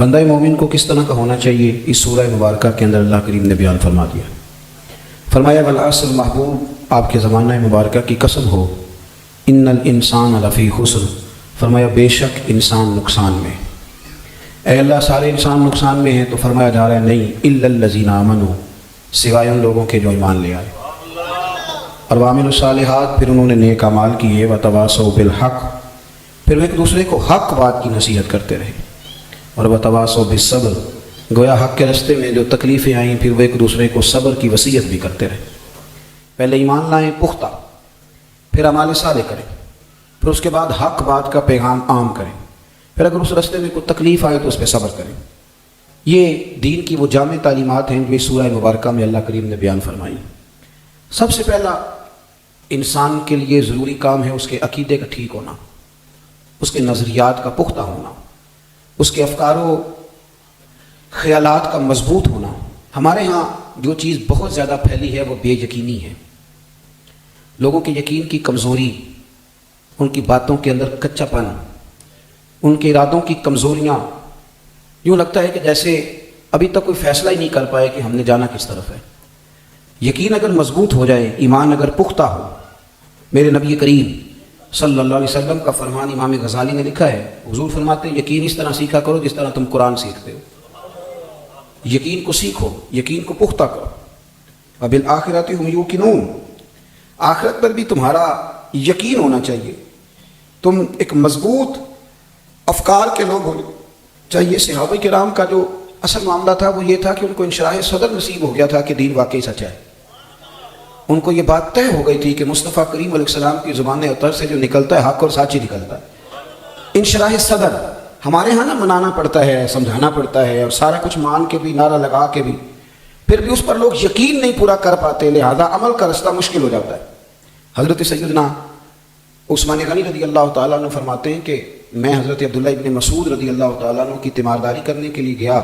بندہ مومن کو کس طرح کا ہونا چاہیے اس سورہ مبارکہ کے اندر اللہ کریم نے بیان فرما دیا۔ فرمایا والعصر محبوب آپ کے زمانہ مبارکہ کی قسم ہو، ان الانسان لفی خسر، فرمایا بے شک انسان نقصان میں۔ اے اللہ سارے انسان نقصان میں ہیں، تو فرمایا جا رہا ہے نہیں، الا الذین آمنوا، سوائے ان لوگوں کے جو ایمان لے آئے اور وعملوا الصالحات، پھر انہوں نے نیک اعمال کیے، وتواصوا بالحق، پھر وہ ایک دوسرے کو حق بات کی نصیحت کرتے رہے، اور وتواصوا بالصبر، گویا حق کے راستے میں جو تکلیفیں آئیں پھر وہ ایک دوسرے کو صبر کی وصیت بھی کرتے رہے۔ پہلے ایمان لائیں پختہ، پھر اعمال صالح کریں، پھر اس کے بعد حق بات کا پیغام عام کریں، پھر اگر اس راستے میں کوئی تکلیف آئے تو اس پہ صبر کریں۔ یہ دین کی وہ جامع تعلیمات ہیں جو اس سورہ مبارکہ میں اللہ کریم نے بیان فرمائی۔ سب سے پہلا انسان کے لیے ضروری کام ہے اس کے عقیدے کا ٹھیک ہونا، اس کے نظریات کا پختہ ہونا، اس کے افکار و خیالات کا مضبوط ہونا۔ ہمارے ہاں جو چیز بہت زیادہ پھیلی ہے وہ بے یقینی ہے، لوگوں کے یقین کی کمزوری، ان کی باتوں کے اندر کچا پن، ان کے ارادوں کی کمزوریاں، یوں لگتا ہے کہ جیسے ابھی تک کوئی فیصلہ ہی نہیں کر پائے کہ ہم نے جانا کس طرف ہے۔ یقین اگر مضبوط ہو جائے، ایمان اگر پختہ ہو، میرے نبی کریم صلی اللہ علیہ وسلم کا فرمان امام غزالی نے لکھا ہے، حضور فرماتے ہیں یقین اس طرح سیکھا کرو جس طرح تم قرآن سیکھتے ہو۔ یقین کو سیکھو، یقین کو پختہ کرو۔ وبالآخرۃ ھم یوقنون، آخرت پر بھی تمہارا یقین ہونا چاہیے، تم ایک مضبوط افکار کے لوگ ہونے چاہیے۔ صحابہ کرام کا جو اصل معاملہ تھا وہ یہ تھا کہ ان کو انشراح صدر نصیب ہو گیا تھا کہ دین واقعی سچ ہے۔ ان کو یہ بات طے ہو گئی تھی کہ مصطفیٰ کریم علیہ السلام کی زبان اطہر سے جو نکلتا ہے حق اور سچ ہی نکلتا ہے۔ انشراح صدر ہمارے ہاں نا منانا پڑتا ہے، سمجھانا پڑتا ہے، اور سارا کچھ مان کے بھی، نعرہ لگا کے بھی، پھر بھی اس پر لوگ یقین نہیں پورا کر پاتے، لہذا عمل کا رستہ مشکل ہو جاتا ہے۔ حضرت سیدنا عثمان غنی رضی اللہ تعالیٰ عنہ فرماتے ہیں کہ میں حضرت عبداللہ ابن مسعود رضی اللہ تعالیٰ عنہ کی تیمارداری کرنے کے لیے گیا،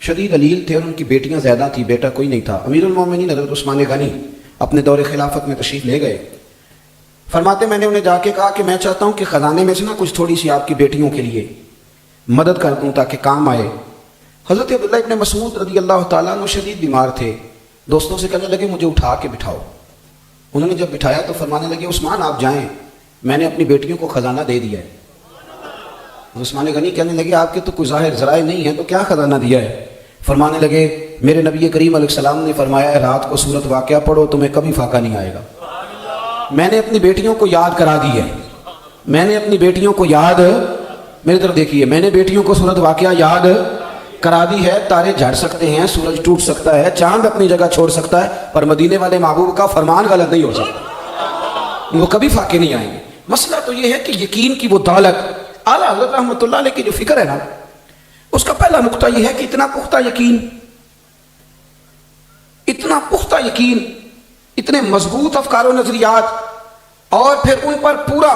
شدید علیل تھے اور ان کی بیٹیاں زیادہ تھیں، بیٹا کوئی نہیں تھا۔ امیر المومنین حضرت عثمان غنی اپنے دور خلافت میں تشریف لے گئے، فرماتے میں نے انہیں جا کے کہا کہ میں چاہتا ہوں کہ خزانے میں سے نا کچھ تھوڑی سی آپ کی بیٹیوں کے لیے مدد کر دوں تاکہ کام آئے۔ حضرت عبداللہ ابن مسعود رضی اللہ تعالیٰ عنہ شدید بیمار تھے، دوستوں سے کہنے لگے مجھے اٹھا کے بٹھاؤ۔ انہوں نے جب بٹھایا تو فرمانے لگے عثمان آپ جائیں، میں نے اپنی بیٹیوں کو خزانہ دے دیا ہے۔ عثمان غنی کہنے لگے آپ کے تو کوئی ظاہر ذرائع نہیں ہے تو کیا خزانہ دیا ہے؟ فرمانے لگے میرے نبی کریم علیہ السلام نے فرمایا ہے رات کو سورت واقعہ پڑھو تمہیں کبھی فاقہ نہیں آئے گا۔ میں نے اپنی بیٹیوں کو یاد کرا دی ہے، میں نے اپنی بیٹیوں کو یاد، میری طرف دیکھیے، میں نے بیٹیوں کو سورت واقعہ یاد کرا دی ہے۔ تارے جھڑ سکتے ہیں، سورج ٹوٹ سکتا ہے، چاند اپنی جگہ چھوڑ سکتا ہے، پر مدینے والے محبوب کا فرمان غلط نہیں ہو سکتا، وہ کبھی فاقے نہیں آئیں گے۔ مسئلہ تو یہ ہے کہ یقین کی وہ دولت، اعلیٰ حضرت رحمۃ اللہ علیہ کی جو فکر ہے نا، اس کا پہلا نقطہ یہ ہے کہ اتنا پختہ یقین، اتنا پختہ یقین، اتنے مضبوط افکار و نظریات، اور پھر ان پر پورا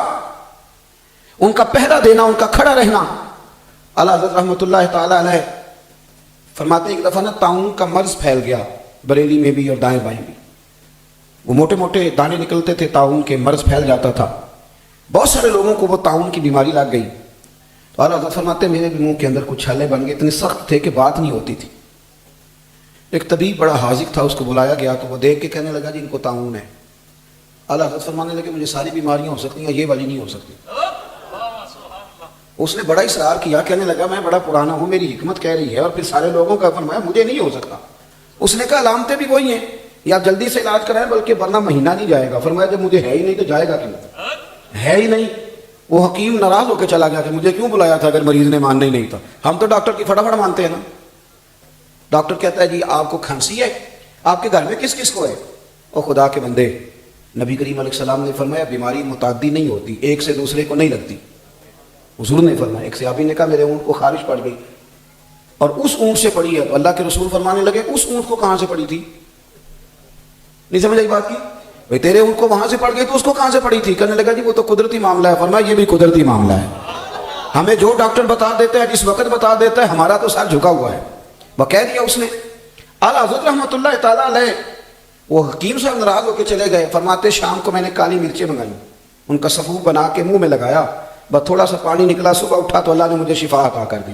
ان کا پہرا دینا، ان کا کھڑا رہنا۔ اعلیٰ حضرت رحمۃ اللہ تعالیٰ علیہ فرماتے ہیں ایک دفعہ نا طاعون کا مرض پھیل گیا بریلی میں بھی اور دائیں بائیں بھی، وہ موٹے موٹے دانے نکلتے تھے، طاعون کے مرض پھیل جاتا تھا، بہت سارے لوگوں کو وہ طاعون کی بیماری لگ گئی۔ تو اعلیٰ حضرت فرماتے ہیں میرے بھی منہ کے اندر کچھ چھالے بن گئے، اتنے سخت تھے کہ بات نہیں ہوتی تھی۔ ایک طبیب بڑا حاذق تھا، اس کو بلایا گیا تو وہ دیکھ کے کہنے لگا جی ان کو طاعون ہے۔ اعلیٰ حضرت فرمانے لگے مجھے ساری بیماریاں ہو سکتی ہیں، یہ والی نہیں ہو سکتی۔ اس نے بڑا اصرار کیا، کہنے لگا میں بڑا پرانا ہوں، میری حکمت کہہ رہی ہے، اور پھر سارے لوگوں کا فرمایا مجھے نہیں ہو سکتا۔ اس نے کہا علامتیں بھی وہی ہیں، یا جلدی سے علاج کرائیں بلکہ ورنہ مہینہ نہیں جائے گا۔ فرمایا جب مجھے ہے ہی نہیں تو جائے گا کیوں؟ ہے ہی نہیں۔ وہ حکیم ناراض ہو کے چلا گیا کہ مجھے کیوں بلایا تھا اگر مریض نے ماننا ہی نہیں تھا۔ ہم تو ڈاکٹر کی فٹافٹ مانتے ہیں نا۔ ڈاکٹر کہتا ہے جی آپ کو کھانسی ہے، آپ کے گھر میں کس کس کو ہے؟ او خدا کے بندے، نبی کریم علیہ السلام نے فرمایا بیماری متعدی نہیں ہوتی، ایک سے دوسرے کو نہیں لگتی۔ حضور نے فرمایا، ایک صحابی نے کہا میرے اونٹ کو خارش پڑ گئی، اور اس اونٹ سے پڑی ہے، تو اللہ کے رسول فرمانے لگے اس اونٹ کو کہاں سے پڑی تھی؟ نہیں سمجھ آئی بات کی؟ بھئی تیرے اونٹ کو وہاں سے پڑ گئی تو اس کو کہاں سے پڑی تھی؟ کہنے لگا جی وہ تو قدرتی معاملہ ہے۔ فرمایا یہ بھی قدرتی معاملہ ہے، ہمیں جو ڈاکٹر بتا دیتا ہے جس وقت بتا دیتا ہے، ہمارا تو سر جھکا ہوا ہے۔ وہ کہہ دیا اس نے۔ اعلیٰ حضرت رحمۃ اللہ تعالیٰ علیہ وہ حکیم صاحب ناراض ہو کے چلے گئے، فرماتے شام کو میں نے کالی مرچیں منگائی، ان کا صفوف بنا کے منہ میں لگایا، بس تھوڑا سا پانی نکلا، صبح اٹھا تو اللہ نے مجھے شفا عطا کر دی۔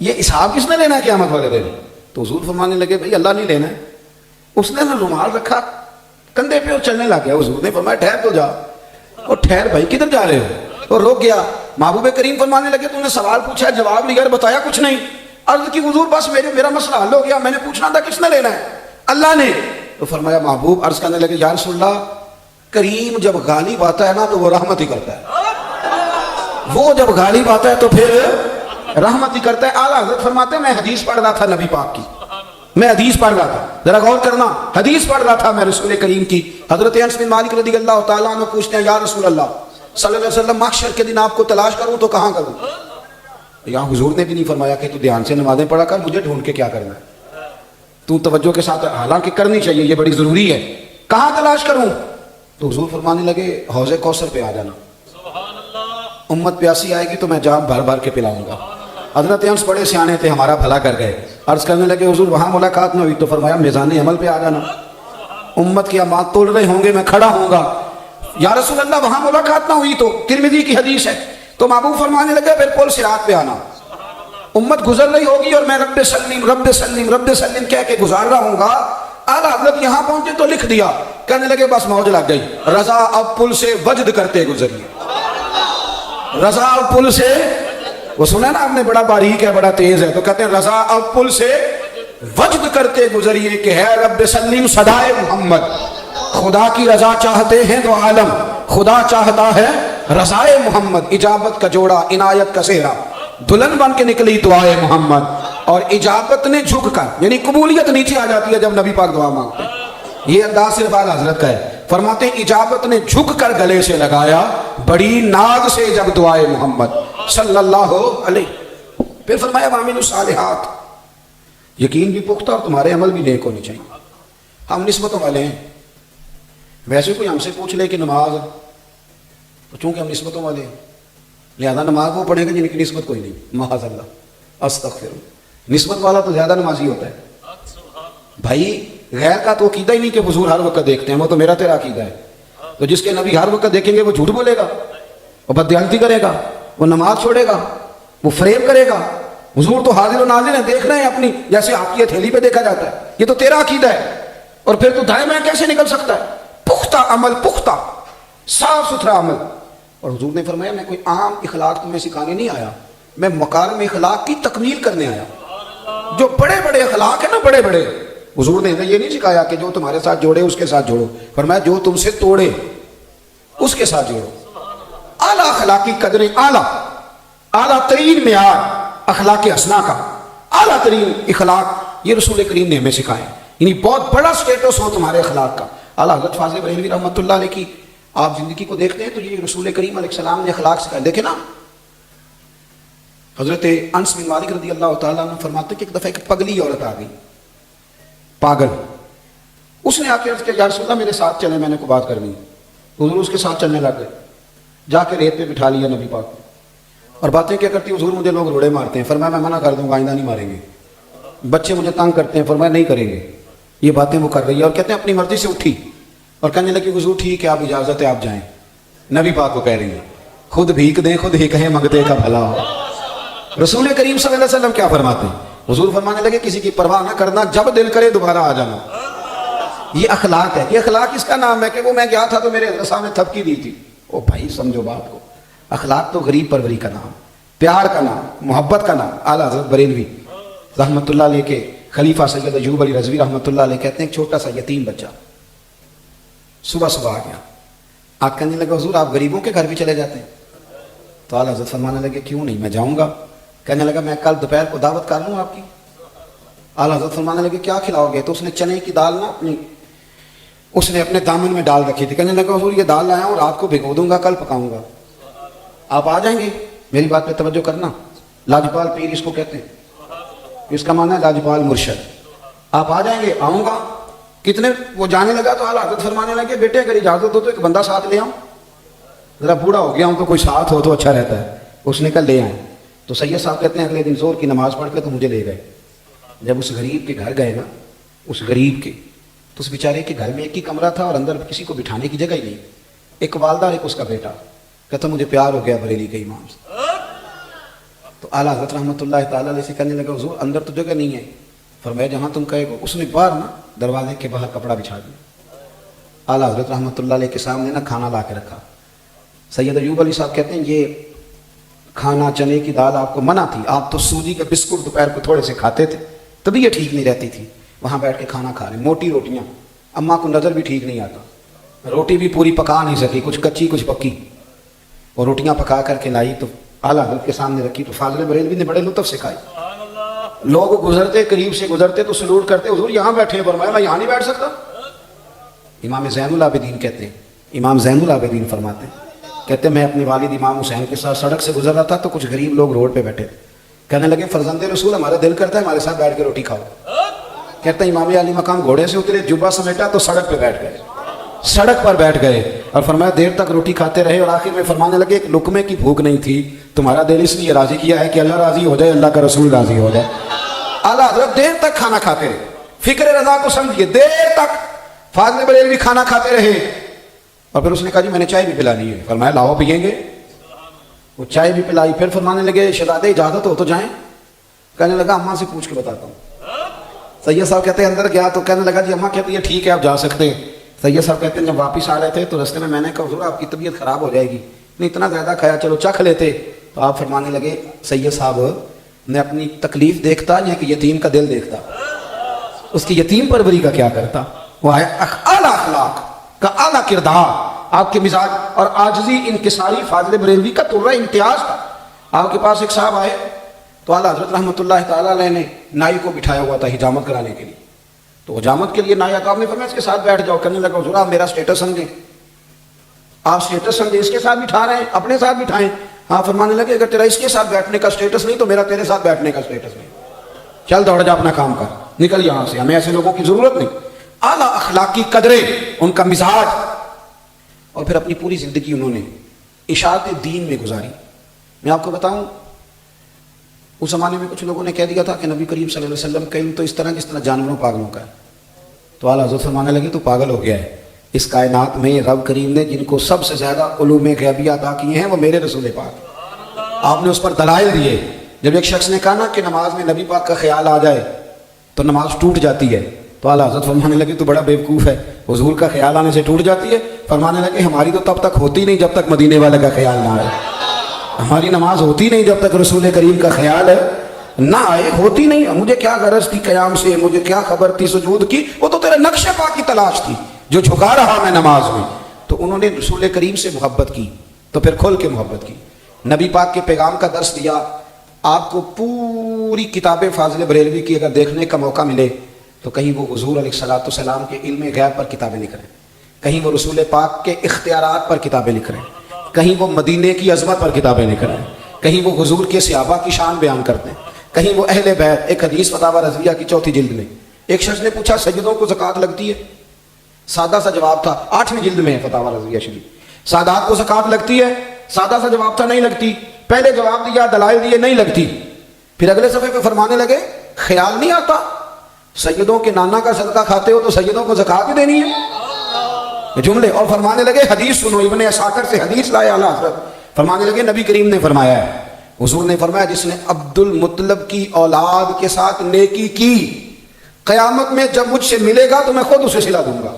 یہ حساب کس نے لینا ہے قیامت والے دن؟ تو حضور فرمانے لگے بھائی اللہ نہیں لینا ہے. اس نے رومال رکھا کندھے پہ اور چلنے لگ گیا. حضور نے فرمایا ٹھہر تو جا. اور ٹھہر بھائی کدھر جا رہے ہو؟ اور رک گیا. محبوب کریم فرمانے لگے تم نے سوال پوچھا جواب لیا بتایا کچھ نہیں. عرض کی حضور بس میرا مسئلہ حل ہو گیا, میں نے پوچھنا تھا کس نے لینا ہے؟ اللہ نے. تو فرمایا محبوب عرض کرنے لگے یا رسول اللہ کریم جب غالب آتا ہے نا تو وہ رحمت ہی کرتا ہے, وہ جب غالب آتا ہے تو پھر رحمت ہی کرتا ہے. اعلیٰ حضرت فرماتے ہیں میں حدیث پڑھ رہا تھا نبی پاک کی, میں حدیث پڑھ رہا تھا, ذرا غور کرنا, حدیث پڑھ رہا تھا میں رسول کریم کی. حضرت انس بن مالک رضی اللہ تعالیٰ عنہ پوچھتے ہیں یا رسول اللہ صلی اللہ علیہ وسلم محشر کے دن آپ کو تلاش کروں تو کہاں کروں؟ یہاں حضور نے بھی نہیں فرمایا کہ تو دھیان سے نمازیں پڑھا کر, مجھے ڈھونڈ کے کیا کرنا ہے, تو توجہ کے ساتھ, حالانکہ کرنی چاہیے یہ بڑی ضروری ہے. کہاں تلاش کروں؟ تو حضور فرمانے لگے حوض کوثر پہ آ جانا, امت پیاسی آئے گی تو میں جام بھر بھر کے پلاؤں گا. حضرت انس بڑے سیانے تھے, ہمارا بھلا کر گئے. عرض کرنے لگے حضور وہاں ملاقات نہ ہوئی تو فرمایا میزان عمل پہ آ جانا, امت کی امات تول رہے ہوں گے میں کھڑا ہوں گا. یا رسول اللہ وہاں ملاقات نہ ہوئی تو ترمذی کی حدیث ہے. تو محبوب فرمانے لگے پھر پل صراط پہ آنا, امت گزر رہی ہوگی اور میں رب سلیم رب سلیم رب سلیم کہہ کے گزار رہا ہوں گا. اعلیٰ حضرت یہاں پہنچے تو لکھ دیا, کہنے لگے بس موج لگ گئی, رضا اب پل سے وجد کرتے گزریے. رضا اب پل سے, وہ سنا نا آپ نے, بڑا باریک ہے بڑا تیز ہے, تو کہتے ہیں رضا اب پل سے وجد کرتے گزریے کہ ہے رب سلیم صدائے محمد. خدا کی رضا چاہتے ہیں تو عالم, خدا چاہتا ہے رضائے محمد. اجابت کا جوڑا عنایت کا سہرا, دلہن بن کے نکلی دعائے محمد. اور اجابت نے جھک کر, یعنی قبولیت نیچے آ جاتی ہے جب نبی پاک دعا مانگتے ہیں. یہ انداز صرف اعلیٰ حضرت کا ہے. فرماتے ہیں اجابت نے جھک کر گلے سے لگایا بڑی ناز سے جب دعائے محمد صلی اللہ علیہ. پھر فرمایا وامل الصالحات, یقین بھی پختہ اور تمہارے عمل بھی نیک ہونے چاہیے. ہم نسبتوں والے ہیں, ویسے کوئی ہم سے پوچھ لے کہ نماز, تو چونکہ ہم نسبتوں والے ہیں لہذا نماز وہ پڑھیں گے جن کی نسبت کوئی نہیں, معاذ اللہ استغفر. نسبت والا تو زیادہ نمازی ہوتا ہے بھائی. غیر کا تو عقیدہ ہی نہیں کہ حضور ہر وقت دیکھتے ہیں, وہ تو میرا تیرا عقیدہ ہے. تو جس کے نبی ہر وقت دیکھیں گے وہ جھوٹ بولے گا, وہ بددیانتی کرے گا, وہ نماز چھوڑے گا, وہ فریب کرے گا. حضور تو حاضر و ناظر ہیں, دیکھ رہے ہیں اپنی, جیسے آپ کی ہتھیلی پہ دیکھا جاتا ہے. یہ تو تیرا عقیدہ ہے, اور پھر تو دائیں بائیں کیسے نکل سکتا ہے؟ پختہ عمل, پختہ صاف ستھرا عمل. اور حضور نے فرمایا میں کوئی عام اخلاق تمہیں سکھانے نہیں آیا, میں مکارم اخلاق کی تکمیل کرنے آیا. جو بڑے بڑے اخلاق ہیں نا, بڑے بڑے, حضور نے یہ نہیں سکھایا کہ جو تمہارے ساتھ جوڑے اس کے ساتھ جوڑو. فرمایا جو تم سے توڑے اس کے ساتھ جوڑو. اعلیٰ اخلاقی قدریں, اعلیٰ ترین معیار اخلاق حسنہ کا, اعلیٰ ترین اخلاق یہ رسول کریم نے ہمیں سکھائے. یعنی بہت بڑا سٹیٹس ہو تمہارے اخلاق کا. اعلیٰ حضرت فاضل بریلوی رحمۃ اللہ علیہ کی آپ زندگی کو دیکھتے ہیں تو یہ رسول کریم علیہ السلام نے اخلاق سکھائے. دیکھیں نا, حضرت انس بن مالک رضی اللہ تعالیٰ عنہ فرماتے کہ ایک دفعہ ایک پگلی عورت آ گئی, پاگل. اس نے آ کے عرض کیا یا رسول اللہ میرے ساتھ چلیں, میں نے کوئی بات کرنی. حضور اس کے ساتھ چلنے لگ گئے, جا کے ریت پہ بٹھا لیا نبی پاک. اور باتیں کیا کرتی, حضور مجھے لوگ روڑے مارتے ہیں. فرمایا میں منع کر دوں گا, آئندہ نہیں ماریں گے. بچے مجھے تنگ کرتے ہیں, فرمایا نہیں کریں گے. یہ باتیں وہ کر رہی ہے, اور کہتے ہیں اپنی مرضی سے اٹھی اور کہنے لگی حضور ٹھیک ہے آپ اجازت ہے آپ جائیں. نبی پاک کو کہہ رہی ہے خود بھیک دیں خود ہی کہیں منگتے کا بھلا ہو. رسول کریم صلی اللہ علیہ وسلم کیا فرماتے ہیں؟ حضور فرمانے لگے کسی کی پرواہ نہ کرنا, جب دل کرے دوبارہ آ جانا. یہ اخلاق ہے. یہ اخلاق اس کا نام ہے کہ وہ میں گیا تھا تو میرے حضرت نے تھپکی دی تھی. او بھائی سمجھو بات کو. اخلاق تو غریب پروری کا نام, پیار کا نام, محبت کا نام. اعلیٰ حضرت بریلوی رحمۃ اللہ علیہ کے خلیفہ سید ایوب علی رضوی رحمۃ اللہ علیہ کہتے ہیں ایک چھوٹا سا یتیم بچہ صبح صبح آ گیا. آپ کہنے لگے حضور آپ غریبوں کے گھر بھی چلے جاتے ہیں؟ تو اعلیٰ حضرت فرمانے لگے کیوں نہیں, میں جاؤں گا. کہنے لگا میں کل دوپہر کو دعوت کر لوں آپ کی. اعلیٰ حضرت فرمانے لگے کیا کھلاؤ گے؟ تو اس نے چنے کی دال نا اس نے اپنے دامن میں ڈال رکھی تھی. کہنے لگا حضور یہ دال لایا ہوں, رات کو بھگو دوں گا, کل پکاؤں گا, آپ آ جائیں گے؟ میری بات پہ توجہ کرنا. لاجپال پیر اس کو کہتے ہیں, اس کا معنی ہے لاجپال مرشد. آپ آ جائیں گے؟ آؤں گا. کتنے وہ جانے لگا تو اعلیٰ حضرت فرمانے لگے بیٹے اگر اجازت ہو تو ایک بندہ ساتھ لے آؤں, ذرا بوڑھا ہو گیا ہوں تو کوئی ساتھ ہو تو اچھا رہتا ہے. اس نے کل لے آئے. تو سید صاحب کہتے ہیں اگلے دن زور کی نماز پڑھ کے تو مجھے لے گئے. جب اس غریب کے گھر گئے نا, اس غریب کے, تو اس بیچارے کے گھر میں ایک ہی کمرہ تھا اور اندر کسی کو بٹھانے کی جگہ ہی نہیں. ایک والدہ اور ایک اس کا بیٹا. کہتا مجھے پیار ہو گیا بریلی کے امام سے. تو اعلیٰ حضرت رحمۃ اللہ تعالیٰ علیہ سے کہنے لگا حضور اندر تو جگہ نہیں ہے. فرمایا جہاں تم کہے گو. اس نے باہر نا دروازے کے باہر کپڑا بچھا دیا. اعلیٰ حضرت رحمۃ اللہ علیہ کے سامنے نا کھانا لا کے رکھا. سید ایوب علی صاحب کہتے ہیں یہ کھانا چنے کی دال آپ کو منع تھی, آپ تو سوجی کے بسکٹ دوپہر کو تھوڑے سے کھاتے تھے, طبیعت ٹھیک نہیں رہتی تھی. وہاں بیٹھ کے کھانا کھا رہے, موٹی روٹیاں, اماں کو نظر بھی ٹھیک نہیں آتا, روٹی بھی پوری پکا نہیں سکی, کچھ کچی کچھ پکی, اور روٹیاں پکا کر کے لائی تو اعلیٰ حضرت کے سامنے رکھی تو فاضل بریلوی نے بڑے لطف سے کھائی. لوگ گزرتے, قریب سے گزرتے تو سلوٹ کرتے, حضور یہاں بیٹھے ہیں. فرمایا میں یہاں نہیں بیٹھ سکتا. امام زین العابدین کہتے ہیں, امام زین العابدین فرماتے ہیں, کہتے ہیں میں اپنے والد امام حسین کے ساتھ سڑک سے گزر رہا تھا تو کچھ غریب لوگ روڈ پہ بیٹھے, کہنے لگے فرزند رسول ہمارا دل کرتا ہے ہمارے ساتھ بیٹھ کے روٹی کھاؤ. کہتے ہیں امام علی مقام گھوڑے سے اترے, جبہ سمیٹا تو سڑک پہ بیٹھ گئے, سڑک پر بیٹھ گئے, اور فرمایا دیر تک روٹی کھاتے رہے, اور آخر میں فرمانے لگے ایک لقمے کی بھوک نہیں تھی, تمہارا دل اس لیے راضی کیا ہے کہ اللہ راضی ہو جائے, اللہ کا رسول راضی ہو جائے. اعلیٰ حضرت دیر تک کھانا کھاتے رہے, فکر رضا کو سمجھیے, دیر تک فاضل بریلوی کھانا کھاتے رہے. اور پھر اس نے کہا جی میں نے چائے بھی پلانی ہے. فرمایا لاؤ پئیں گے. وہ چائے بھی پلائی. پھر فرمانے لگے شہزادے اجازت ہو تو جائیں. کہنے لگا اماں سے پوچھ کے بتاتا ہوں. سید صاحب کہتے ہیں اندر گیا تو کہنے لگا جی اماں کہتی ہے ٹھیک ہے آپ جا سکتے ہیں. سید صاحب کہتے ہیں جب واپس آ رہے تھے تو رستے میں نے کہا حضور آپ کی طبیعت خراب ہو جائے گی, نہیں اتنا زیادہ کھایا, چلو چکھ لیتے. تو آپ فرمانے لگے سید صاحب میں اپنی تکلیف دیکھتا یا کہ یتیم کا دل دیکھتا, اس کی یتیم پروری کا کیا کرتا. وہ ہے اعلیٰ اخلاق کا اعلیٰ کردار, آپ کے مزاج اور عاجزی انکساری فاضل بریلوی کا طرح امتیاز تھا. آپ کے پاس ایک صاحب آئے تو اعلیٰ حضرت رحمۃ اللہ تعالیٰ علیہ نے نائی کو بٹھایا ہوا تھا حجامت کرانے کے لیے. تو حجامت کے لیے نائی آپ نے فرمایا اس کے ساتھ بیٹھ جاؤ. کرنے لگا حضور آپ میرا اسٹیٹس سمجھیں, آپ اسٹیٹس سمجھیں, اس کے ساتھ بٹھا رہے ہیں, اپنے ساتھ بٹھائیں. آپ فرمانے لگے اگر تیرا اس کے ساتھ بیٹھنے کا اسٹیٹس نہیں تو میرا تیرے ساتھ بیٹھنے کا اسٹیٹس نہیں, چل دوڑ جا اپنا کام کر, نکل یہاں سے, ہمیں ایسے لوگوں کی ضرورت نہیں. اعلیٰ اخلاقی قدریں, ان کا مزاج, اور پھر اپنی پوری زندگی انہوں نے اشاعت دین میں گزاری. میں آپ کو بتاؤں اس زمانے میں کچھ لوگوں نے کہہ دیا تھا کہ نبی کریم صلی اللہ علیہ وسلم کا علم تو اس طرح جس طرح جانوروں پاگلوں کا ہے. تو اعلیٰ حضرت فرمانے لگے تو پاگل ہو گیا ہے, اس کائنات میں رب کریم نے جن کو سب سے زیادہ علوم غیبیہ عطا کیے ہیں وہ میرے رسول پاک. آپ نے اس پر دلائل دیے. جب ایک شخص نے کہا نا کہ نماز میں نبی پاک کا خیال آ جائے تو نماز ٹوٹ جاتی ہے, تو اعلیٰ حضرت فرمانے لگے تو بڑا بیوقوف ہے, حضور کا خیال آنے سے ٹوٹ جاتی ہے. فرمانے لگے ہماری تو تب تک ہوتی نہیں جب تک مدینے والے کا خیال نہ آئے, ہماری نماز ہوتی نہیں جب تک رسول کریم کا خیال نہ آئے, ہوتی نہیں. مجھے کیا غرض تھی قیام سے, مجھے کیا خبر تھی سجود کی, وہ تو تیرے نقش پاک کی تلاش تھی جو جھکا رہا میں نماز میں. تو انہوں نے رسول کریم سے محبت کی تو پھر کھل کے محبت کی, نبی پاک کے پیغام کا درس دیا. آپ کو پوری کتاب فاضل بریلوی کی اگر دیکھنے کا موقع ملے تو کہیں وہ حضور علیہ الصلوۃ والسلام کے علم غیب پر کتابیں لکھ رہے ہیں, کہیں وہ رسول پاک کے اختیارات پر کتابیں لکھ رہے ہیں, کہیں وہ مدینے کی عظمت پر کتابیں لکھ رہے ہیں, کہیں وہ حضور کے صحابہ کی شان بیان کرتے ہیں, کہیں وہ اہل بیت. ایک حدیث فتاوی رضویہ کی 4 جلد میں ایک شخص نے پوچھا سجدوں کو زکوٰۃ لگتی ہے؟ سادہ سا جواب تھا, 8ویں جلد میں ہے فتاوی رضویہ شریف, سادات کو زکوٰۃ لگتی ہے؟ سادہ سا جواب تھا نہیں لگتی. پہلے جواب دیا, دلائل دیے, نہیں لگتی. پھر اگلے صفحے پہ فرمانے لگے خیال نہیں آتا سیدوں کے نانا کا صدقہ کھاتے ہو تو سیدوں کو زکوٰۃ بھی دینی ہے جملے. اور فرمانے لگے حدیث سنو, ابن اساکر سے حدیث لائے اعلیٰ حضرت. فرمانے لگے نبی کریم نے فرمایا ہے, حضور نے فرمایا جس نے عبد المطلب کی اولاد کے ساتھ نیکی کی قیامت میں جب مجھ سے ملے گا تو میں خود اسے صلہ دوں گا.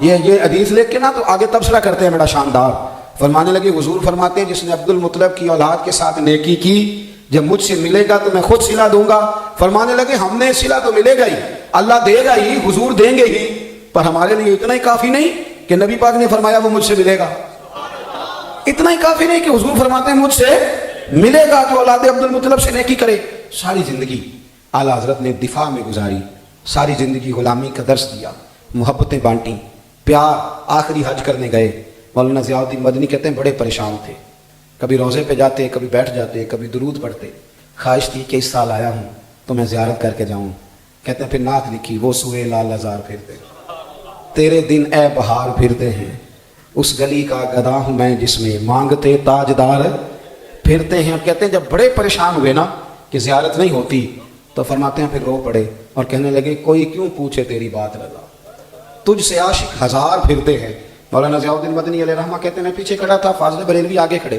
یہ حدیث لکھ کے نا تو آگے تبصرہ کرتے ہیں بڑا شاندار. فرمانے لگے حضور فرماتے ہیں جس نے عبد المطلب کی اولاد کے ساتھ نیکی کی جب مجھ سے ملے گا تو میں خود صلہ دوں گا. فرمانے لگے ہم نے صلہ تو ملے گا ہی, اللہ دے گا ہی, حضور دیں گے ہی, پر ہمارے لیے اتنا ہی کافی نہیں کہ نبی پاک نے فرمایا وہ مجھ سے ملے گا. اتنا ہی کافی نہیں کہ حضور فرماتے ہیں مجھ سے ملے گا جو اولاد عبد المطلب سے نیکی کرے. ساری زندگی اعلیٰ حضرت نے دفاع میں گزاری, ساری زندگی غلامی کا درس دیا, محبتیں بانٹیں, پیار. آخری حج کرنے گئے, مولانا ضیاء الدین مدنی کہتے ہیں بڑے پریشان تھے, کبھی روزے پہ جاتے, کبھی بیٹھ جاتے, کبھی درود پڑھتے. خواہش تھی کہ اس سال آیا ہوں تو میں زیارت کر کے جاؤں. کہتے ہیں پھر نعت لکھی, وہ سوئے لال ہزار پھرتے, تیرے دن اے بہار پھرتے ہیں, اس گلی کا گدا ہوں میں جس میں مانگتے تاجدار پھرتے ہیں. کہتے ہیں جب بڑے پریشان ہوئے نا کہ زیارت نہیں ہوتی تو فرماتے ہیں پھر رو پڑے اور کہنے لگے کوئی کیوں پوچھے تیری بات رضا, تجھ سے عاشق ہزار پھرتے ہیں. مولانا ضیاء الدین مدنی علیہ رحمہ کہتے ہیں میں پیچھے کھڑا تھا, فاضل بریلوی آگے کھڑے.